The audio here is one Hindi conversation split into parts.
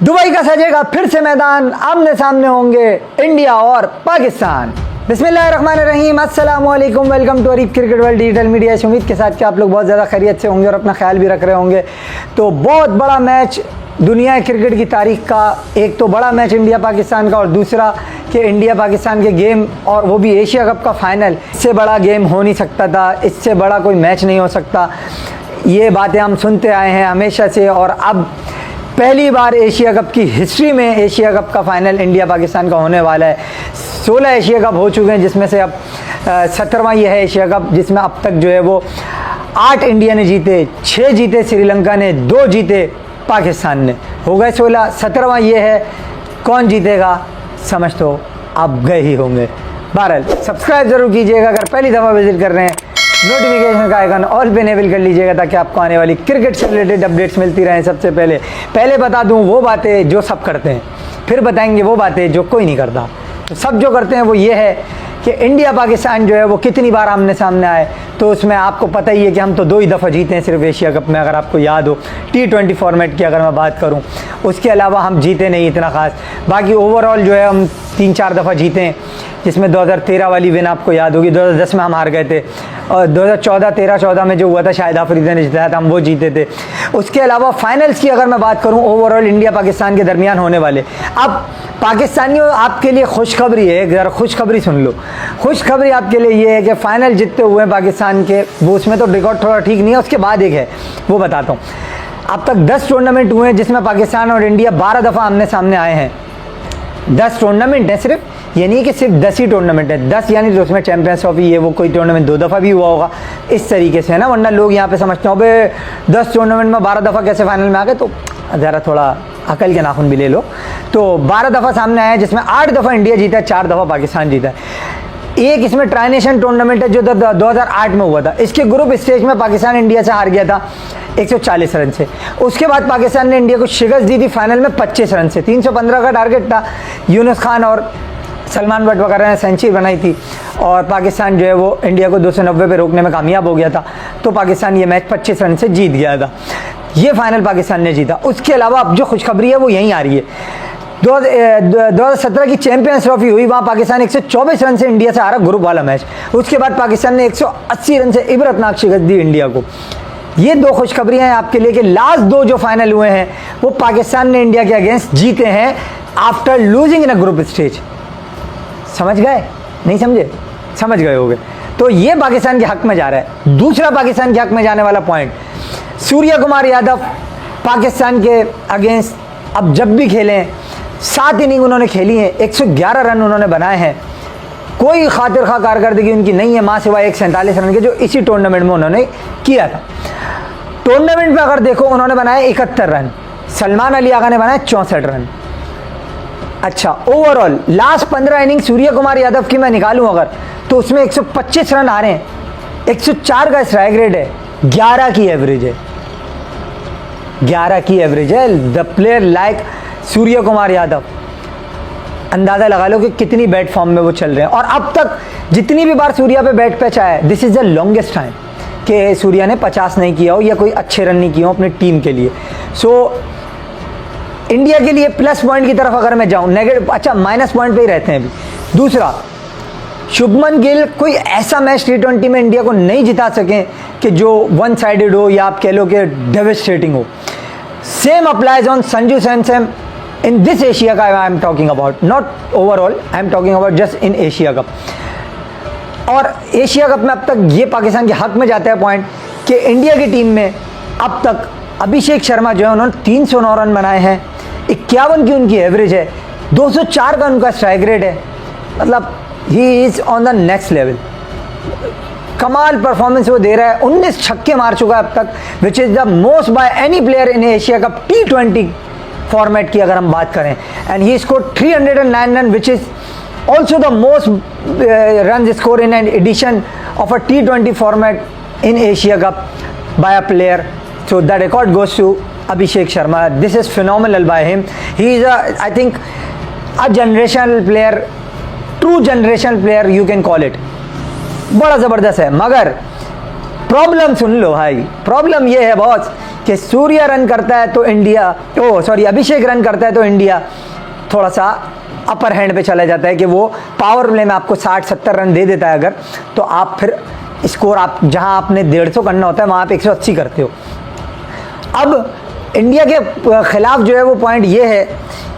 दुबई का सजेगा फिर से मैदान, आमने सामने होंगे इंडिया और पाकिस्तान। बिस्मिल्लाहिर्रहमानिर्रहीम, अस्सलाम वालेकुम, welcome to Areeb cricket world digital media. इस उम्मीद के साथ कि आप लोग बहुत ज़्यादा खैरियत से होंगे और अपना ख्याल भी रख रहे होंगे। तो बहुत बड़ा मैच दुनिया क्रिकेट की तारीख का, एक तो बड़ा मैच इंडिया पाकिस्तान का और दूसरा कि इंडिया पाकिस्तान के गेम, और वो भी एशिया कप का फाइनल। इससे बड़ा गेम हो नहीं सकता था, इससे बड़ा कोई मैच नहीं हो सकता। ये बातें हम सुनते आए हैं हमेशा से, और अब पहली बार एशिया कप की हिस्ट्री में एशिया कप का फाइनल इंडिया पाकिस्तान का होने वाला है। 16 एशिया कप हो चुके हैं, जिसमें से अब 17वां ये है एशिया कप, जिसमें अब तक जो है वो 8 इंडिया ने जीते, 6 जीते श्रीलंका ने, 2 जीते पाकिस्तान ने, हो गए 16। 17वां ये है, कौन जीतेगा समझ तो आप गए ही होंगे। बहरहाल सब्सक्राइब जरूर कीजिएगा, अगर पहली दफ़ा विजिट कर रहे हैं नोटिफिकेशन का आइकन ऑल पे इनेबल कर लीजिएगा, ताकि आपको आने वाली क्रिकेट से रिलेटेड अपडेट्स मिलती रहें। सबसे पहले बता दूं वो बातें जो सब करते हैं, फिर बताएंगे वो बातें जो कोई नहीं करता। तो सब जो करते हैं वो ये है कि इंडिया पाकिस्तान जो है वो कितनी बार आमने सामने आए, तो उसमें आपको पता ही है कि हम तो 2 ही दफ़ा जीते हैं सिर्फ एशिया कप में, अगर आपको याद हो। T20 फॉर्मेट की अगर मैं बात करूं, उसके अलावा हम जीते नहीं इतना ख़ास। बाकी ओवरऑल जो है हम 3-4 दफ़ा जीते हैं, जिसमें 2013 वाली विन आपको याद होगी, 2010 में हम हार गए थे, और 2014 में जो हुआ था शाहिद आफरीदी ने जिताया था, हम वो जीते थे। उसके अलावा फाइनल्स की अगर मैं बात करूं ओवरऑल इंडिया पाकिस्तान के दरमियान होने वाले, अब पाकिस्तानियों आपके लिए खुशखबरी है, एक ज़रा खुशखबरी सुन लो। खुशखबरी आपके लिए ये है कि फ़ाइनल जीतते हुए पाकिस्तान के, वो उसमें तो रिकॉर्ड थोड़ा ठीक नहीं है, उसके बाद एक है वो बताता हूँ। अब तक 10 टूर्नामेंट हुए हैं, जिसमें पाकिस्तान और इंडिया 12 दफ़ा आमने सामने आए हैं। 10 टूर्नामेंट है सिर्फ, ये नहीं कि सिर्फ 10 ही टूर्नामेंट है। 10 यानी तो उसमें चैंपियंस ट्रॉफी, ये वो कोई टूर्नामेंट 2 दफ़ा भी हुआ होगा, इस तरीके से है ना। वरना लोग यहाँ पे समझते हो बे 10 टूर्नामेंट में 12 दफ़ा कैसे फाइनल में आ गए, तो ज़रा थोड़ा अकल के नाखून भी ले लो। तो 12 दफ़ा सामने आए, जिसमें 8 दफ़ा इंडिया जीता है, 4 दफ़ा पाकिस्तान जीता है। एक इसमें ट्राइनेशन टूर्नामेंट है जो 2008 में हुआ था। इसके ग्रुप स्टेज में पाकिस्तान इंडिया से हार गया था 140 रन से। उसके बाद पाकिस्तान ने इंडिया को शिकस्त दी थी फाइनल में 25 रन से। 315 का टारगेट था, यूनुस खान और सलमान बट वगैरह ने सेंचुरी बनाई थी, और पाकिस्तान जो है वो इंडिया को 290 पे रोकने में कामयाब हो गया था। तो पाकिस्तान ये मैच 25 रन से जीत गया था, ये फाइनल पाकिस्तान ने जीता। उसके अलावा अब जो खुशखबरी है वो यहीं आ रही है। 2017 की चैंपियंस ट्रॉफी हुई, वहाँ पाकिस्तान 124 रन से इंडिया से हारा ग्रुप वाला मैच। उसके बाद पाकिस्तान ने 180 रन से इबरतनाक शिकस्त दी इंडिया को। ये 2 खुशखबरियाँ हैं आपके लिए कि लास्ट 2 जो फाइनल हुए हैं वो पाकिस्तान ने इंडिया के अगेंस्ट जीते हैं after losing in a group stage. समझ गए? नहीं समझे? समझ गए होंगे। तो ये पाकिस्तान के हक में जा रहा है। दूसरा पाकिस्तान के हक में जाने वाला पॉइंट, सूर्य कुमार यादव पाकिस्तान के अगेंस्ट अब जब भी खेलें, 7 इनिंग उन्होंने खेली हैं, 111 रन उन्होंने बनाए हैं। कोई खातिर खा कारकर्दगी उनकी नहीं है, माँ सिवाय 147 रन के जो इसी टूर्नामेंट में उन्होंने किया था। टूर्नामेंट में अगर देखो उन्होंने बनाए 71 रन, सलमान अली आगा ने बनाए 64 रन। अच्छा, overall last 15 inning Surya Kumar Yadav की मैं निकालूं अगर, तो उसमें 125 रन आ रहे हैं, 104 का स्ट्राइक रेट है, 11 की एवरेज है, 11 की एवरेज है। The player like Surya Kumar Yadav, अंदाज़ा लगा लो कि कितनी बैट फॉर्म में वो चल रहे हैं। और अब तक जितनी भी बार सूर्या पे बैट पे आया है, this is the longest time कि सूर्या ने 50 नहीं किया हो या कोई अच्छे रन नहीं किए हो अपनी टीम के लिए। सो इंडिया के लिए प्लस पॉइंट की तरफ अगर मैं जाऊं, नेगेटिव, अच्छा माइनस पॉइंट पे ही रहते हैं अभी। दूसरा, शुभमन गिल कोई ऐसा मैच T20 में इंडिया को नहीं जिता सके कि जो 1 साइडेड हो या आप कह लो कि डेविस्टेटिंग हो। Same applies on Sanju Samson in this Asia cup I am talking about, not overall, I am talking about just in Asia cup. और एशिया कप में अब तक ये पाकिस्तान के हक में जाता है पॉइंट कि इंडिया की टीम में अब तक अभिषेक शर्मा जो है उन्होंने 309 रन बनाए हैं, 51 की उनकी एवरेज है, 204 का उनका स्ट्राइक रेट है। मतलब he is on the next level, कमाल परफॉर्मेंस वो दे रहा है। 19 छक्के मार चुका है अब तक, which is the most by any player in Asia cup T20 format की अगर हम बात करें। And he score 309 run, which is also the most run score in an edition of a T20 format in Asia cup by a player. So the record goes to Abhishek Sharma. This is phenomenal by him. He is I think a generational player, true generational player you can call it. बड़ा ज़बरदस्त है। मगर प्रॉब्लम सुन लो भाई, प्रॉब्लम ये है बॉस कि सूर्या रन करता है तो इंडिया, अभिषेक रन करता है तो इंडिया थोड़ा सा अपर हैंड पे चला जाता है कि वो पावर प्ले में आपको 60-70 रन दे देता है अगर, तो आप फिर स्कोर आप जहां आपने 150 करना होता है वहां आप 180 करते हो। अब इंडिया के खिलाफ जो है वो पॉइंट ये है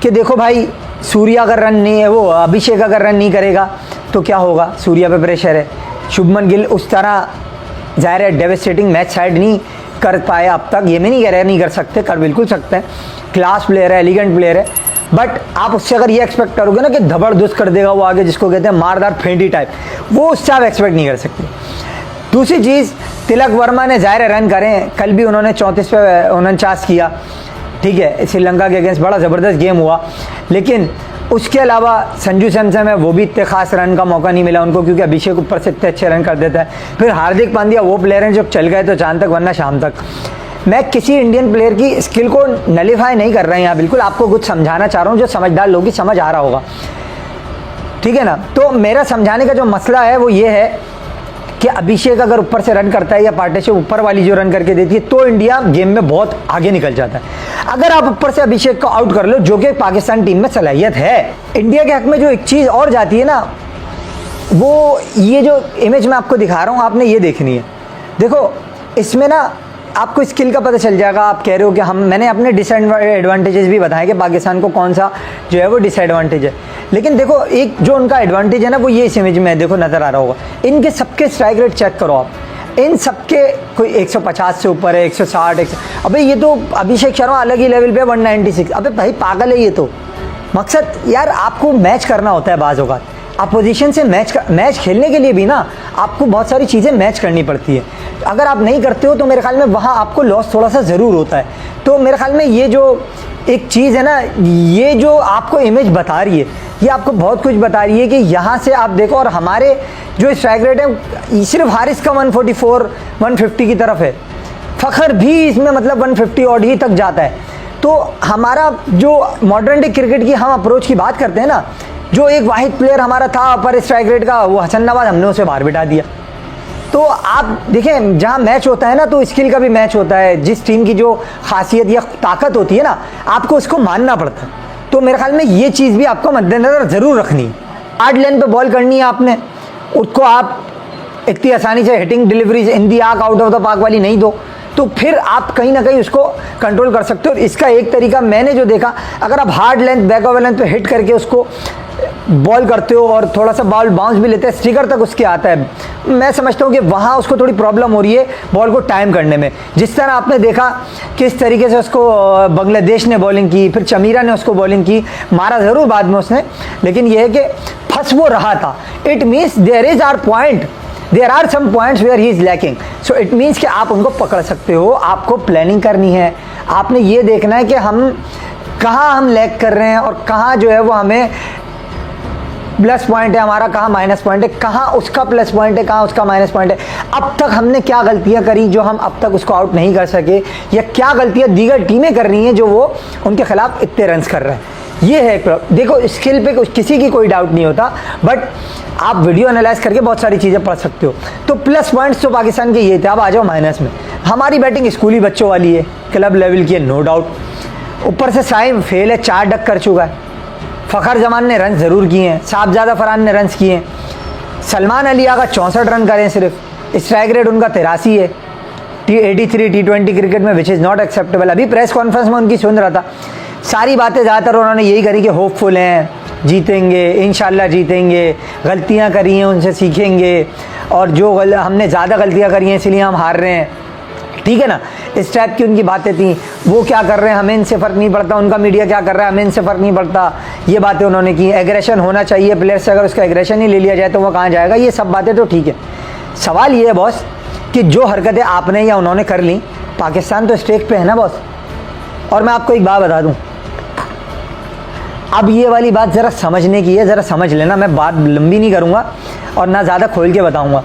कि देखो भाई, सूर्या अगर रन नहीं है, वो अभिषेक अगर रन नहीं करेगा तो क्या होगा, सूर्या पे प्रेशर है। शुभमन गिल उस तरह ज़ाहिर है डेविस्टेटिंग मैच साइड नहीं कर पाया अब तक, ये मैं नहीं कह रहा नहीं कर सकते, कर बिल्कुल सकते हैं, क्लास प्लेयर है, एलिगेंट प्लेयर है, बट आप उससे अगर ये एक्सपेक्ट करोगे ना कि जबरदस्त कर देगा वो आगे, जिसको कहते हैं मारदार फेंटी टाइप, वो उससे आप एक्सपेक्ट नहीं कर सकते। दूसरी चीज़, तिलक वर्मा ने ज़ाहिर रन करें, कल भी उन्होंने 34 पे 49 किया, ठीक है, श्रीलंका के अगेंस्ट बड़ा ज़बरदस्त गेम हुआ, लेकिन उसके अलावा संजू सैमसन है, वो भी इतने खास रन का मौका नहीं मिला उनको, क्योंकि अभिषेक ऊपर से इतने अच्छे रन कर देता है। फिर हार्दिक पांड्या वो प्लेयर हैं जो चल गए तो चांद तक वरना शाम तक। मैं किसी इंडियन प्लेयर की स्किल को नलीफाई नहीं कर रहा हूँ यहाँ, बिल्कुल आपको कुछ समझाना चाह रहा हूँ जो समझदार लोग की समझ आ रहा होगा, ठीक है ना। तो मेरा समझाने का जो मसला है वो ये है कि अभिषेक अगर ऊपर से रन करता है या पार्टनरशिप ऊपर वाली जो रन करके देती है तो इंडिया गेम में बहुत आगे निकल जाता है। अगर आप ऊपर से अभिषेक को आउट कर लो, जो कि पाकिस्तान टीम में सलाहियत है, इंडिया के हक में जो एक चीज़ और जाती है ना, वो ये जो इमेज मैं आपको दिखा रहा हूँ आपने ये देखनी है। देखो इसमें ना आपको स्किल का पता चल जाएगा। आप कह रहे हो कि मैंने अपने डिसएडवांटेजेस भी बताए कि पाकिस्तान को कौन सा जो है वो डिसएडवांटेज है, लेकिन देखो एक जो उनका एडवांटेज है ना वो ये इस इमेज में देखो नज़र आ रहा होगा। इनके सबके स्ट्राइक रेट चेक करो आप, इन सबके कोई 150 से ऊपर है, 160, अबे ये तो अभिषेक शर्मा अलग ही लेवल पे 196। अबे भाई पागल है ये तो। मकसद यार आपको मैच करना होता है बाज़ औक़ात, अपोजिशन से मैच खेलने के लिए भी ना आपको बहुत सारी चीज़ें मैच करनी पड़ती है। अगर आप नहीं करते हो तो मेरे ख्याल में वहाँ आपको लॉस थोड़ा सा ज़रूर होता है। तो मेरे ख्याल में ये जो एक चीज़ है ना, ये जो आपको इमेज बता रही है, ये आपको बहुत कुछ बता रही है कि यहाँ से आप देखो, और हमारे जो स्ट्राइक रेट है सिर्फ हारिस का 144 150 की तरफ है, फ़खर भी इसमें मतलब 150 ऑड ही तक जाता है। तो हमारा जो मॉडर्न डे क्रिकेट की हम अप्रोच की बात करते हैं ना, जो एक वाहिद प्लेयर हमारा था पर स्ट्राइक रेट का, वो हसन नवाज, हमने उसे बाहर बिठा दिया। तो आप देखें जहाँ मैच होता है ना तो स्किल का भी मैच होता है, जिस टीम की जो खासियत या ताकत होती है ना आपको उसको मानना पड़ता है। तो मेरे ख्याल में ये चीज़ भी आपको मद्देनज़र ज़रूर रखनी है। हार्ड लेंथ पे बॉल करनी है आपने, उसको आप इतनी आसानी से hitting deliveries in the arc out of the park वाली नहीं दो, तो फिर आप कहीं ना कहीं उसको कंट्रोल कर सकते हो। इसका एक तरीका मैंने जो देखा, अगर आप hard length back over length पे हिट करके उसको बॉल करते हो और थोड़ा सा बॉल बाउंस भी लेते हैं, स्टिकर तक उसके आता है, मैं समझता हूँ कि वहाँ उसको थोड़ी प्रॉब्लम हो रही है बॉल को टाइम करने में। जिस तरह आपने देखा किस तरीके से उसको बांग्लादेश ने बॉलिंग की, फिर चमीरा ने उसको बॉलिंग की, मारा ज़रूर बाद में उसने, लेकिन यह है कि फंस वो रहा था। It means there is are point, there are some points where he is lacking, so it means कि आप उनको पकड़ सकते हो। आपको प्लानिंग करनी है, आपने ये देखना है कि हम लैक कर रहे हैं और कहाँ जो है वो हमें प्लस पॉइंट है हमारा, कहाँ माइनस पॉइंट है, कहाँ उसका प्लस पॉइंट है, कहाँ उसका माइनस पॉइंट है। अब तक हमने क्या गलतियां करी जो हम अब तक उसको आउट नहीं कर सके, या क्या गलतियां दीगर टीमें कर रही हैं जो वो उनके खिलाफ इतने रन्स कर रहे हैं। ये है, देखो स्किल पे किसी की कोई डाउट नहीं होता, बट आप वीडियो एनालाइज करके बहुत सारी चीज़ें पढ़ सकते हो। तो प्लस पॉइंट्स तो पाकिस्तान के ये थे। अब आ जाओ माइनस में। हमारी बैटिंग स्कूली बच्चों वाली है, क्लब लेवल की है, नो डाउट। ऊपर से साइम फेल है, 4 डक कर चुका है। फ़खर जमान ने रन ज़रूर किए हैं, साहबजादा फरहान ने रन्स किए हैं, सलमान अली आगा 64 रन करें सिर्फ, स्ट्राइक रेट उनका 83 है T83 T20 क्रिकेट में, विच इज़ नॉट एक्सेप्टेबल। अभी प्रेस कॉन्फ्रेंस में उनकी सुन रहा था, सारी बातें ज़्यादातर उन्होंने यही करी कि होपफुल हैं, जीतेंगे, इंशाल्लाह जीतेंगे, गलतियाँ करी हैं उनसे सीखेंगे, और जो हमने ज़्यादा गलतियाँ करी हैं इसलिए हम हार रहे हैं, ठीक है ना। इस टाइप की उनकी बातें थी। वो क्या कर रहे हैं हमें इनसे फ़र्क नहीं पड़ता, उनका मीडिया क्या कर रहा है हमें इनसे फ़र्क नहीं पड़ता, ये बातें उन्होंने की। एग्रेशन होना चाहिए प्लेयर से, अगर उसका एग्रेशन ही ले लिया जाए तो वो कहाँ जाएगा, ये सब बातें तो ठीक है। सवाल ये है बॉस कि जो हरकतें आपने या उन्होंने कर ली, पाकिस्तान तो स्टेक पे है ना बॉस। और मैं आपको एक बात बता दूँ, अब ये वाली बात ज़रा समझने की है, ज़रा समझ लेना, मैं बात लंबी नहीं करूँगा और ना ज़्यादा खोल के बताऊँगा।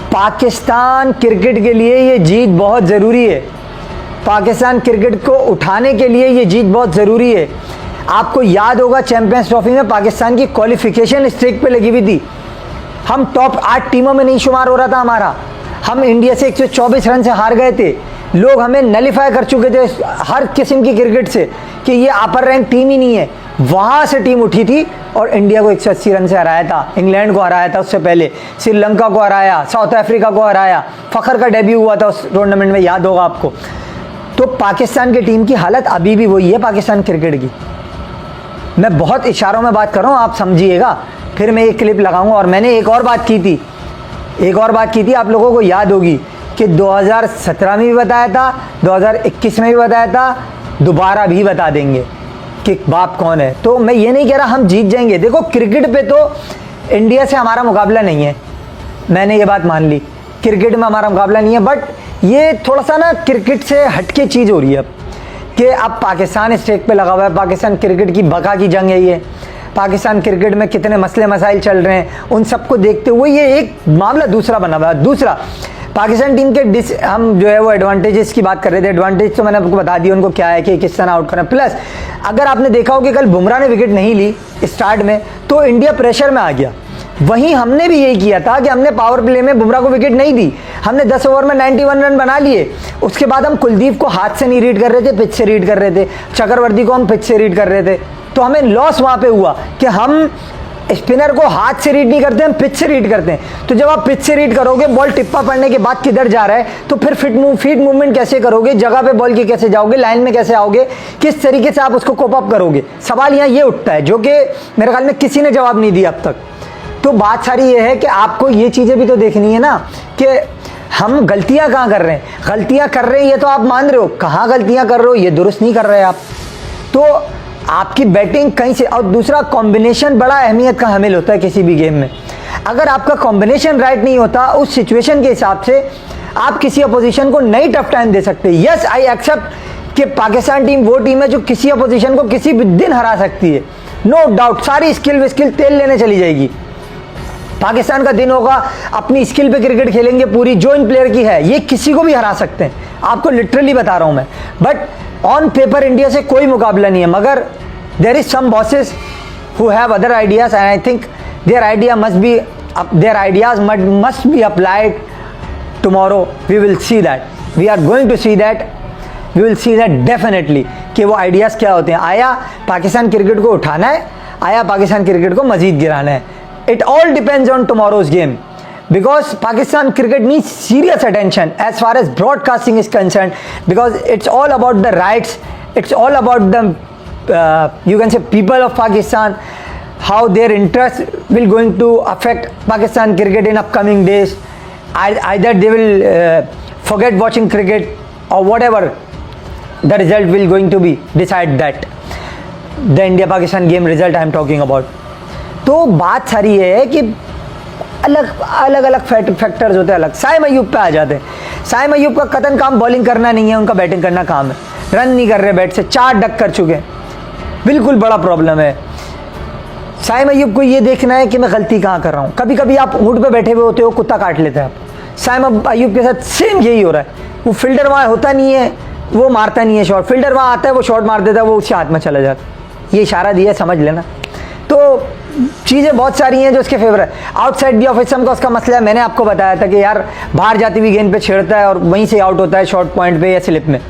पाकिस्तान क्रिकेट के लिए ये जीत बहुत ज़रूरी है, पाकिस्तान क्रिकेट को उठाने के लिए ये जीत बहुत ज़रूरी है। आपको याद होगा चैंपियंस ट्रॉफी में पाकिस्तान की क्वालिफिकेशन स्ट्रीक पे लगी हुई थी, हम टॉप 8 टीमों में नहीं शुमार हो रहा था हमारा, हम इंडिया से 124 रन से हार गए थे, लोग हमें नलीफाई कर चुके थे हर किस्म की क्रिकेट से कि ये अपर रैंक टीम ही नहीं है, वहाँ से टीम उठी थी और इंडिया को 180 रन से हराया था, इंग्लैंड को हराया था, उससे पहले श्रीलंका को हराया, साउथ अफ्रीका को हराया, फ़खर का डेब्यू हुआ था उस टूर्नामेंट में, याद होगा आपको। तो पाकिस्तान की टीम की हालत अभी भी वही है पाकिस्तान क्रिकेट की। मैं बहुत इशारों में बात कर रहा हूँ, आप समझिएगा। फिर मैं एक क्लिप लगाऊंगा। और मैंने एक और बात की थी, आप लोगों को याद होगी कि 2017 में भी बताया था, 2021 में भी बताया था, दोबारा भी बता देंगे कि बाप कौन है। तो मैं ये नहीं कह रहा हम जीत जाएंगे। देखो क्रिकेट पे तो इंडिया से हमारा मुकाबला नहीं है, मैंने ये बात मान ली, क्रिकेट में हमारा मुकाबला नहीं है। बट ये थोड़ा सा ना क्रिकेट से हटके चीज़ हो रही है अब, कि अब पाकिस्तान स्टेक पे लगा हुआ है, पाकिस्तान क्रिकेट की बका की जंग है ये, पाकिस्तान क्रिकेट में कितने मसले मसाइल चल रहे हैं, उन सबको देखते हुए ये एक मामला दूसरा बना हुआ है। दूसरा, पाकिस्तान टीम के हम जो है वो एडवांटेजेस की बात कर रहे थे। एडवांटेज तो मैंने आपको बता दिया उनको क्या है कि किस तरह आउट करना। प्लस अगर आपने देखा हो कि कल बुमराह ने विकेट नहीं ली स्टार्ट में, तो इंडिया प्रेशर में आ गया। वहीं हमने भी यही किया था कि हमने पावर प्ले में बुमराह को विकेट नहीं दी, हमने 10 ओवर में 91 रन बना लिए। उसके बाद हम कुलदीप को हाथ से नहीं रीड कर रहे थे, पिच से रीड कर रहे थे, चक्रवर्ती को हम पिच से रीड कर रहे थे। तो हमें लॉस वहाँ पे हुआ कि हम स्पिनर को हाथ से रीड नहीं करते, हम पिच से रीड करते हैं। तो जब आप पिच से रीड करोगे, बॉल टिप्पा पड़ने के बाद किधर जा रहा है, तो फिर फीट मूवमेंट कैसे करोगे, जगह पे बॉल की कैसे जाओगे, लाइन में कैसे आओगे, किस तरीके से आप उसको कोप अप करोगे। सवाल यहाँ ये उठता है जो कि मेरे ख्याल में किसी ने जवाब नहीं दिया अब तक। तो बात सारी ये है कि आपको ये चीज़ें भी तो देखनी है ना कि हम गलतियाँ कहाँ कर रहे हैं। गलतियाँ कर रहे हैं ये तो आप मान रहे हो, कहाँ गलतियाँ कर रहे हो ये दुरुस्त नहीं कर रहे आप। तो आपकी बैटिंग कहीं से, और दूसरा कॉम्बिनेशन बड़ा अहमियत का हामिल होता है किसी भी गेम में। अगर आपका कॉम्बिनेशन राइट नहीं होता, उस सिचुएशन के हिसाब से आप किसी अपोजिशन को नहीं टफ टाइम दे सकते। यस आई एक्सेप्ट कि पाकिस्तान टीम वो टीम है जो किसी अपोजिशन को किसी भी दिन हरा सकती है, नो डाउट। सारी स्किल तेल लेने चली जाएगी। पाकिस्तान का दिन होगा, अपनी स्किल पे क्रिकेट खेलेंगे पूरी, जो इन प्लेयर की है, ये किसी को भी हरा सकते हैं, आपको लिटरली बता रहा हूं मैं। बट ऑन पेपर इंडिया से कोई मुकाबला नहीं है, मगर there is some bosses who have other ideas and I think their ideas must be applied tomorrow. We will see that, we are going to see that, we will see that definitely कि वो आइडियाज़ क्या होते हैं। आया पाकिस्तान क्रिकेट को उठाना है, आया पाकिस्तान क्रिकेट को मजीद गिराना है। It all depends on tomorrow's game because Pakistan cricket needs serious attention as far as broadcasting is concerned, because it's all about the rights, it's all about the you can say people of Pakistan, how their interest will going to affect Pakistan cricket in upcoming days. Either they will forget watching cricket or whatever the result will going to be, decide that the India Pakistan game result I am talking about. तो बात सारी ये है कि अलग फैक्टर्स होते हैं अलग। साइम अय्यूब पे आ जाते हैं। साइम अय्यूब का कतन काम बॉलिंग करना नहीं है, उनका बैटिंग करना काम है। रन नहीं कर रहे बैट से, 4 डक कर चुके हैं, बिल्कुल बड़ा प्रॉब्लम है। साइम अय्यूब को ये देखना है कि मैं गलती कहाँ कर रहा हूँ। कभी कभी आप ऊँट पे बैठे हुए होते हो, कुत्ता काट लेते हैं आप। साइम अय्यूब के साथ सेम यही हो रहा है। वो फील्डर वहाँ होता नहीं है, वो मारता नहीं है शॉट, फील्डर वहाँ आता है, वो शॉट मार देता है, वो उसके हाथ में चला जाता है। ये इशारा दिया, समझ लेना। तो चीज़ें बहुत सारी हैं जो उसके फेवर है। आउटसाइड दी ऑफ स्टंप का उसका मसला है, मैंने आपको बताया था कि यार बाहर जाती हुई गेंद पे छेड़ता है और वहीं से आउट होता है शॉर्ट पॉइंट पे या स्लिप में।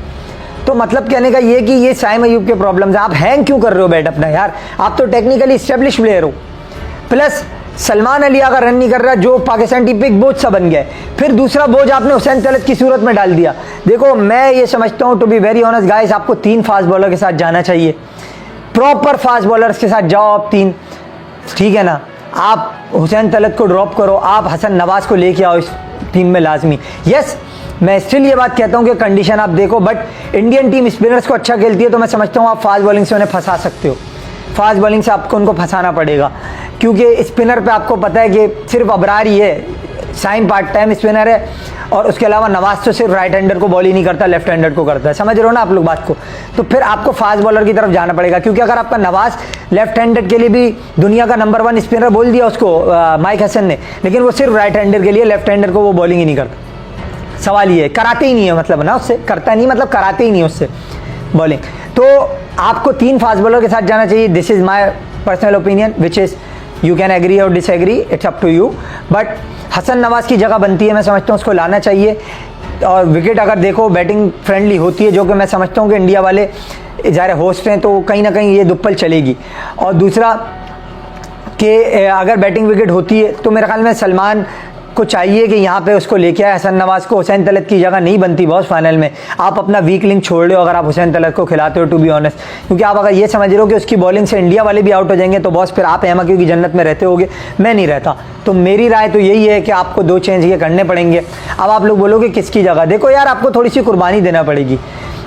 तो मतलब कहने का ये कि ये साइम अय्यूब के प्रॉब्लम्स हैं। आप हैंग क्यों कर रहे हो बैट अपना यार, आप तो टेक्निकली इस्टेब्लिश प्लेयर हो। प्लस सलमान अली अगर रन नहीं कर रहा, जो पाकिस्तान टीम पे एक बोझ सा बन गया है, फिर दूसरा बोझ आपने हुसैन तलत की सूरत में डाल दिया। देखो मैं ये समझता हूँ, to be very honest guys, आपको 3 फास्ट बॉलर के साथ जाना चाहिए, प्रॉपर फास्ट बॉलर्स के साथ जाओ आप 3, ठीक है ना। आप हुसैन तलत को ड्रॉप करो, आप हसन नवाज को लेके आओ इस टीम में लाजमी। यस मैं स्टिल ये बात कहता हूँ कि कंडीशन आप देखो, बट इंडियन टीम स्पिनर्स को अच्छा खेलती है, तो मैं समझता हूँ आप फास्ट बॉलिंग से उन्हें फंसा सकते हो। फास्ट बॉलिंग से आपको उनको फंसाना पड़ेगा, क्योंकि स्पिनर पे आपको पता है कि सिर्फ अबरार ही है, साइम पार्ट टाइम स्पिनर है, और उसके अलावा नवाज तो सिर्फ राइट हैंडर को बॉल ही नहीं करता, लेफ्ट हैंडर को करता है। समझ रहे हो ना आप लोग बात को। तो फिर आपको फास्ट बॉलर की तरफ जाना पड़ेगा, क्योंकि अगर आपका नवाज लेफ्ट हैंडर के लिए भी दुनिया का नंबर 1 स्पिनर बोल दिया उसको माइक हसन ने, लेकिन वो सिर्फ राइट हैंडर के लिए, लेफ्ट हैंडर को वो बॉलिंग ही नहीं करता। सवाल ये है, कराते ही नहीं है, मतलब ना उससे करता नहीं, मतलब कराते ही नहीं उससे बॉलिंग। तो आपको 3 फास्ट बॉलर के साथ जाना चाहिए। This is my personal opinion, which is you can agree or disagree, it's up to you. But Hasan Nawaz की जगह बनती है, मैं समझता हूँ उसको लाना चाहिए। और विकेट अगर देखो बैटिंग फ्रेंडली होती है, जो कि मैं समझता हूँ कि इंडिया वाले ज़ाहिर होस्ट हैं, तो कहीं ना कहीं ये दुप्पल चलेगी। और दूसरा कि अगर बैटिंग विकेट होती है तो मेरे ख्याल में सलमान को चाहिए कि यहाँ पे उसको लेके आए हसन नवाज को। हुसैन तलत की जगह नहीं बनती बॉस फाइनल में। आप अपना वीक लिंक छोड़ रहे हो अगर आप हुसैन तलत को खिलाते हो, टू बी ऑनेस्ट, क्योंकि आप अगर ये समझ रहे हो कि उसकी बॉलिंग से इंडिया वाले भी आउट हो जाएंगे तो बॉस फिर आप अहमद की जन्नत में रहते होगे, मैं नहीं रहता। तो मेरी राय तो यही है कि आपको 2 चेंज ये करने पड़ेंगे। अब आप लोग बोलोगे किसकी जगह, देखो यार आपको थोड़ी सी कुर्बानी देना पड़ेगी।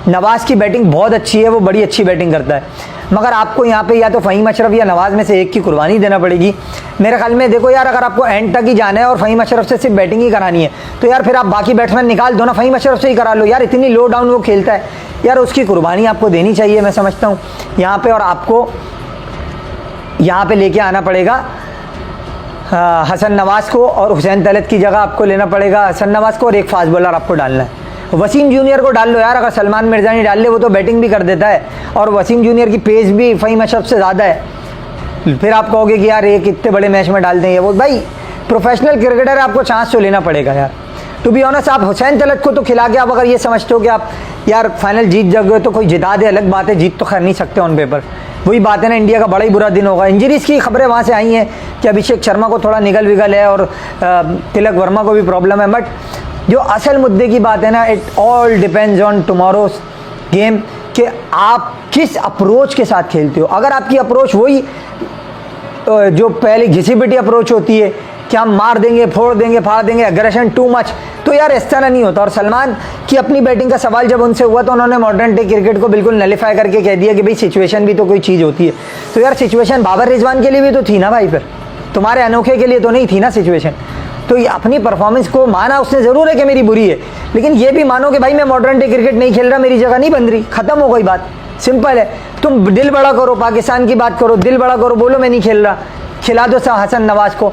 नवाज़ की बैटिंग बहुत अच्छी है, वो बड़ी अच्छी बैटिंग करता है, मगर आपको यहाँ पे या तो फ़हीम अशरफ या नवाज़ में से एक की कुर्बानी देना पड़ेगी मेरे ख्याल में। देखो यार अगर आपको एंड तक ही जाना है और फ़हीम अशरफ से सिर्फ बैटिंग ही करानी है तो यार फिर आप बाकी बैट्समैन निकाल दो ना, फ़हीम अशरफ से ही करा लो यार। इतनी लो डाउन वो खेलता है यार, उसकी कुर्बानी आपको देनी चाहिए मैं समझता हूँ यहाँ पर। और आपको यहाँ पर लेके आना पड़ेगा हसन नवाज़ को, और हुसैन तलत की जगह आपको लेना पड़ेगा हसन नवाज़ को, और एक फास्ट बॉलर आपको डालना है। वसीम जूनियर को डाल लो यार, अगर सलमान मिर्ज़ा नहीं डाल ले, वो तो बैटिंग भी कर देता है और वसीम जूनियर की पेस भी फ़हीम अशरफ से ज़्यादा है। फिर आप कहोगे कि यार ये कितने बड़े मैच में डालते हैं, वो भाई प्रोफेशनल क्रिकेटर है, आपको चांस तो लेना पड़ेगा यार। टू बी ऑनेस्ट आप हुसैन तलत को तो खिला के आप अगर ये समझते हो कि आप यार फाइनल जीत जाओगे तो कोई जिता दे, अलग बात है, जीत तो खैर नहीं सकते ऑन पेपर। वही बात है ना, इंडिया का बड़ा ही बुरा दिन होगा। इंजरीज़ की खबरें वहाँ से आई हैं कि अभिषेक शर्मा को थोड़ा निगल विगल है और तिलक वर्मा को भी प्रॉब्लम है, बट जो असल मुद्दे की बात है ना, it all depends on tomorrow's game कि आप किस अप्रोच के साथ खेलते हो। अगर आपकी अप्रोच वही जो पहले घिसी पिटी अप्रोच होती है कि हम मार देंगे, फोड़ देंगे, फाड़ देंगे, एग्रेशन टू मच, तो यार इस तरह नहीं होता। और सलमान की अपनी बैटिंग का सवाल जब उनसे हुआ तो उन्होंने मॉडर्न डे क्रिकेट को बिल्कुल नलीफाई करके कह दिया कि भाई सिचुएशन भी तो कोई चीज़ होती है। तो यार सिचुएशन बाबर रिजवान के लिए भी तो थी ना भाई, फिर तुम्हारे अनोखे के लिए तो नहीं थी ना सिचुएशन। तो ये अपनी परफॉर्मेंस को माना उसने, ज़रूर है कि मेरी बुरी है, लेकिन ये भी मानो कि भाई मैं मॉडर्न डे क्रिकेट नहीं खेल रहा, मेरी जगह नहीं बन रही, ख़त्म हो गई बात, सिंपल है। तुम दिल बड़ा करो, पाकिस्तान की बात करो, दिल बड़ा करो, बोलो मैं नहीं खेल रहा, खिला दो हसन नवाज़ को,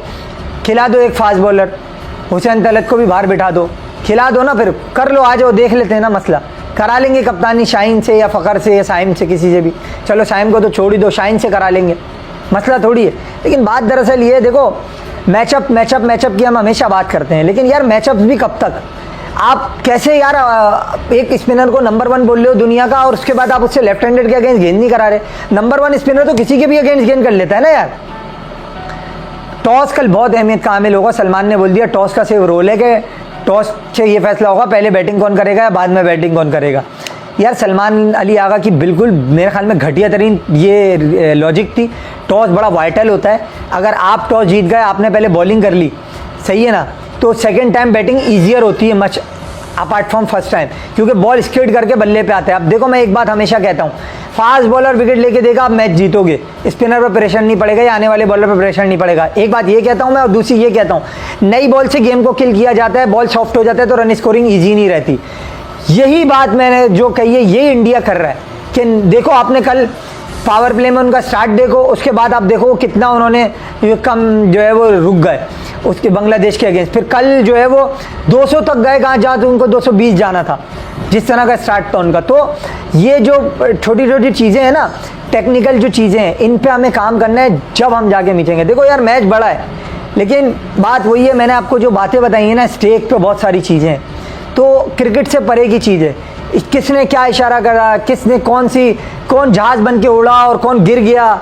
खिला दो एक फास्ट बॉलर, हुसैन तलत को भी बाहर बिठा दो, खिला दो ना, फिर कर लो, आ जाओ, देख लेते हैं ना, मसला करा लेंगे कप्तानी शाहीन से या फ़खर से या साइम से, किसी से भी। चलो साइम को तो छोड़ ही दो, शाहीन से करा लेंगे, मसला थोड़ी है। लेकिन बात दरअसल ये, देखो मैचअप की हम हमेशा बात करते हैं, लेकिन यार मैचअप भी कब तक? आप कैसे यार एक स्पिनर को नंबर 1 बोल रहे हो दुनिया का और उसके बाद आप उससे लेफ्ट हैंडेड के अगेंस्ट गेंद नहीं करा रहे। नंबर 1 स्पिनर तो किसी के भी अगेंस्ट गेंद कर लेता है ना यार। टॉस कल बहुत अहमियत का हामिल होगा, सलमान ने बोल दिया टॉस का सिर्फ रोल है कि टॉस से ये फैसला होगा पहले बैटिंग कौन करेगा या बाद में बैटिंग कौन करेगा। यार सलमान अली आगा की बिल्कुल मेरे ख्याल में घटिया तरीन ये लॉजिक थी। टॉस बड़ा वाइटल होता है, अगर आप टॉस जीत गए, आपने पहले बॉलिंग कर ली, सही है ना, तो सेकंड टाइम बैटिंग ईजियर होती है much apart from first time, क्योंकि बॉल स्किड करके बल्ले पे आता है। अब देखो मैं एक बात हमेशा कहता हूँ, फास्ट बॉलर विकेट लेके देगा आप मैच जीतोगे, स्पिनर पर प्रेशर नहीं पड़ेगा या आने वाले बॉलर पर प्रेशर नहीं पड़ेगा। एक बात ये कहता हूँ मैं, और दूसरी ये कहता हूँ, नई बॉल से गेम को किल किया जाता है, बॉल सॉफ्ट हो जाता है तो रन स्कोरिंग ईजी नहीं रहती। यही बात मैंने जो कही है ये इंडिया कर रहा है कि देखो आपने कल पावर प्ले में उनका स्टार्ट देखो, उसके बाद आप देखो कितना उन्होंने कम जो है वो रुक गए उसके बांग्लादेश के अगेंस्ट। फिर कल जो है वो 200 तक गए, कहाँ जहाँ तो उनको 220 जाना था, जिस तरह का स्टार्ट था उनका। तो ये जो छोटी छोटी चीज़ें हैं ना, टेक्निकल जो चीज़ें हैं, इन पे हमें काम करना है जब हम जाके मिलेंगे। देखो यार मैच बड़ा है, लेकिन बात वही है, मैंने आपको जो बातें बताई हैं ना, स्टेक पे बहुत सारी चीज़ें हैं, तो क्रिकेट से परे की चीज़ है। किसने क्या इशारा करा, किसने कौन जहाज़ बन के उड़ा और कौन गिर गया।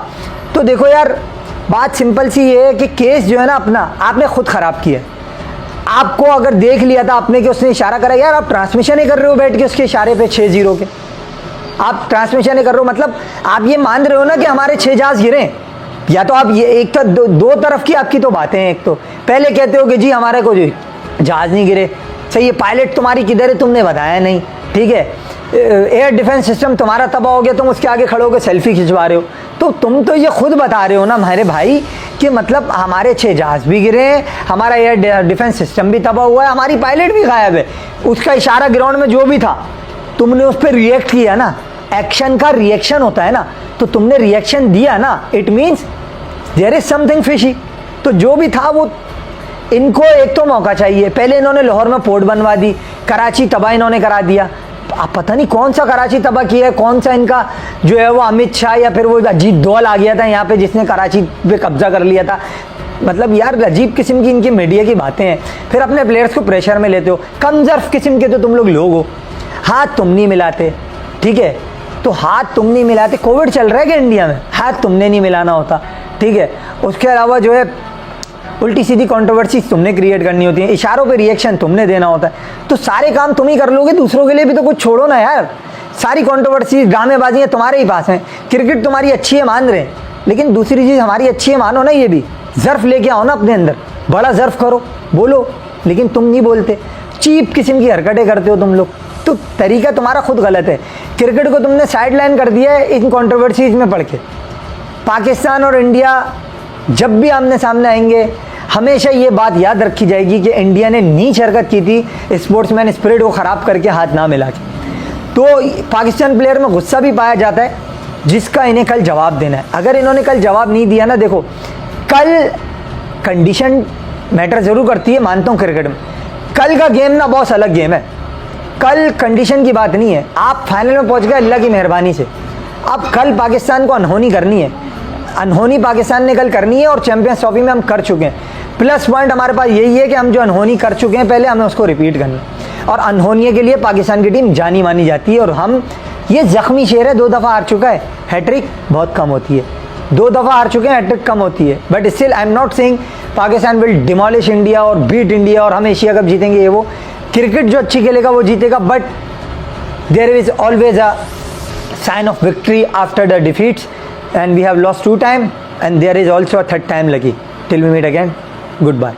तो देखो यार बात सिंपल सी ये है कि केस जो है ना अपना आपने खुद ख़राब किया। आपको अगर देख लिया था आपने कि उसने इशारा करा, यार आप ट्रांसमिशन ही कर रहे हो बैठ के उसके इशारे पे 6-0 के, आप ट्रांसमिशन ही कर रहे हो, मतलब आप ये मान रहे हो ना कि हमारे 6 जहाज़ गिरे। या तो आप ये एक तो दो तरफ की आपकी तो बातें हैं, एक तो पहले कहते हो कि जी हमारे को जहाज़ नहीं गिरे, सही है, पायलट तुम्हारी किधर है तुमने बताया नहीं, ठीक है, एयर डिफेंस सिस्टम तुम्हारा तबाह हो गया, तुम उसके आगे खड़े होकर सेल्फी खिंचवा रहे हो। तो तुम तो ये खुद बता रहे हो ना हमारे भाई कि मतलब हमारे 6 जहाज़ भी गिरे हैं, हमारा एयर डिफेंस सिस्टम भी तबाह हुआ है, हमारी पायलट भी गायब है। उसका इशारा ग्राउंड में जो भी था तुमने उस पर रिएक्ट किया ना, एक्शन का रिएक्शन होता है ना, तो तुमने रिएक्शन दिया ना, it means there is something fishy. तो जो भी था वो, इनको एक तो मौका चाहिए। पहले इन्होंने लाहौर में पोर्ट बनवा दी, कराची तबाह इन्होंने करा दिया। आप पता नहीं कौन सा कराची तबाह किया है, कौन सा इनका जो है वो अमित शाह या फिर वो अजीत दोवल आ गया था यहाँ पे जिसने कराची पे कब्जा कर लिया था। मतलब यार अजीब किस्म की इनकी मीडिया की बातें हैं। फिर अपने प्लेयर्स को प्रेशर में लेते हो। कमजोर किस्म के तो तुम लोग हो। हाथ तुम नहीं मिलाते, ठीक है, तो हाथ तुम नहीं मिलाते। कोविड चल रहा है कि इंडिया में, हाथ तुमने नहीं मिलाना होता, ठीक है। उसके अलावा जो है उल्टी सीधी कंट्रोवर्सीज तुमने क्रिएट करनी होती है, इशारों पे रिएक्शन तुमने देना होता है। तो सारे काम तुम ही कर लोगे, दूसरों के लिए भी तो कुछ छोड़ो ना यार। सारी कंट्रोवर्सीज ड्रामेबाजियाँ तुम्हारे ही पास हैं। क्रिकेट तुम्हारी अच्छी है मान रहे हैं, लेकिन दूसरी चीज़ हमारी अच्छी है मानो ना, ये भी ज़र्फ लेके आओ ना अपने अंदर, बड़ा ज़र्फ करो, बोलो। लेकिन तुम नहीं बोलते, चीप किस्म की हरकतें करते हो तुम लोग। तो तरीका तुम्हारा खुद गलत है। क्रिकेट को तुमने साइड लाइन कर दिया है इन कंट्रोवर्सीज में पढ़ के। पाकिस्तान और इंडिया जब भी आमने सामने आएंगे, हमेशा ये बात याद रखी जाएगी कि इंडिया ने नीच हरकत की थी, स्पोर्ट्समैन स्पिरिट को ख़राब करके हाथ ना मिला के। तो पाकिस्तान प्लेयर में गुस्सा भी पाया जाता है, जिसका इन्हें कल जवाब देना है। अगर इन्होंने कल जवाब नहीं दिया ना, देखो कल कंडीशन मैटर ज़रूर करती है, मानता हूँ क्रिकेट में। कल का गेम ना बहुत अलग गेम है। कल कंडीशन की बात नहीं है, आप फाइनल में पहुँच गए अल्लाह की मेहरबानी से। अब कल पाकिस्तान को अनहोनी करनी है, अनहोनी पाकिस्तान ने कल करनी है, और चैंपियंस ट्रॉफी में हम कर चुके हैं। प्लस पॉइंट हमारे पास यही है कि हम जो अनहोनी कर चुके हैं पहले, हमें उसको रिपीट करना है। और अनहोनी के लिए पाकिस्तान की टीम जानी मानी जाती है। और हम, ये जख्मी शेर है, 2 दफ़ा हार चुका है, हैट्रिक बहुत कम होती है। 2 दफ़ा हार चुके हैं, हैट्रिक कम होती है। But still I am not saying Pakistan will demolish India और बीट इंडिया और हम एशिया कप जीतेंगे, ये वो। क्रिकेट जो अच्छी खेलेगा वो जीतेगा, but there is always a sign of victory after the defeats, and we have lost 2 times, and there is also a 3rd time lucky. Till we meet again, goodbye.